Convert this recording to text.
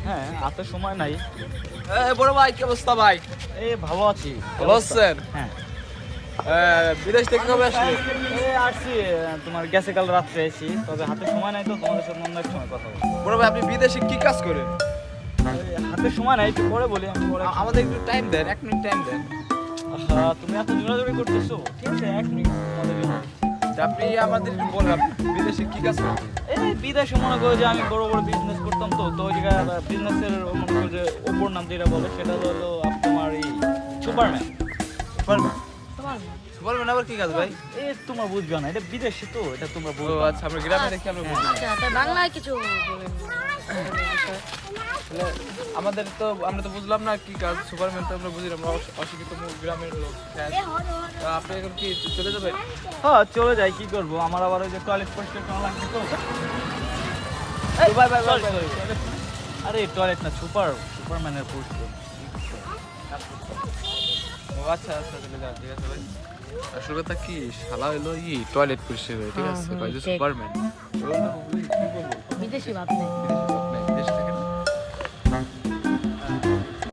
হ্যাঁ, হাতে সময় নাই। বড় ভাই কি অবস্থা ভাই? এই ভালো আছি। ভালো আছেন? হ্যাঁ। বিদেশ থেকে কবে আসলে? এই আসছি, তোমার গেছে কাল রাত্রে এসেছি, তবে হাতে সময় নাই তো তোমাদের সাথে অন্য এক সময় কথা বলবো। বড় ভাই আপনি বিদেশে কি কাজ করেন? হাতে সময় নাই, একটু পরে বলি আমি পরে। আমাদের একটু টাইম দেন, 1 মিনিট টাইম দেন। তুমি এত জোরাজোরি করতেছো, ঠিক আছে 1 মিনিট তোমাদের জন্য। আপনি আমাদের একটু বললাম বিদেশে কি কাজ করেন? এই বিদেশে মনে করো যে আমি বড় বড় বিজনেস করতাম, তো ওই জায়গায় বিজনেসের মনে করো যে ওপর নাম যেটা বলে সেটা হলো তোমার এই সুপারম্যান। সুপারম্যান? সুপারম্যান আবার কি কাজ ভাই? এই তোমরা বুঝবে না, এটা বিদেশে তো, এটা তোমরা ও বুঝবে। আচ্ছা, আমরা গ্রামে দেখি আমরা বুঝি না। আচ্ছা তাই বাংলায় কিছু বলেন। তাহলে আমরা তো বুঝলাম না কি কাজ। সুপারম্যান তো আমরা বুঝি না, আমরা অশিক্ষিত গ্রামের লোক। হ্যাঁ। তা আপনি এখন কি চলে যাবেন? হ্যাঁ চলে যাই, কি করবো, আমার আবার ওই যে টয়লেট পরিষ্কার করা লাগবে তো। ভাই ভাই ভাই Sorry, sorry, toilet না। আরে টয়লেট না, সুপারম্যানের পরিষ্কার। ও আচ্ছা আচ্ছা, চলে যান, ঠিক আছে ভাই। আসল কথা কি, শালা হলো টয়লেট পরিষ্কার করে, ঠিক আছে? ভাই যে ঠিক। সুপারম্যান, কি বলবো? বিদেশি ভাব নেই। বিদেশি লোক নাই।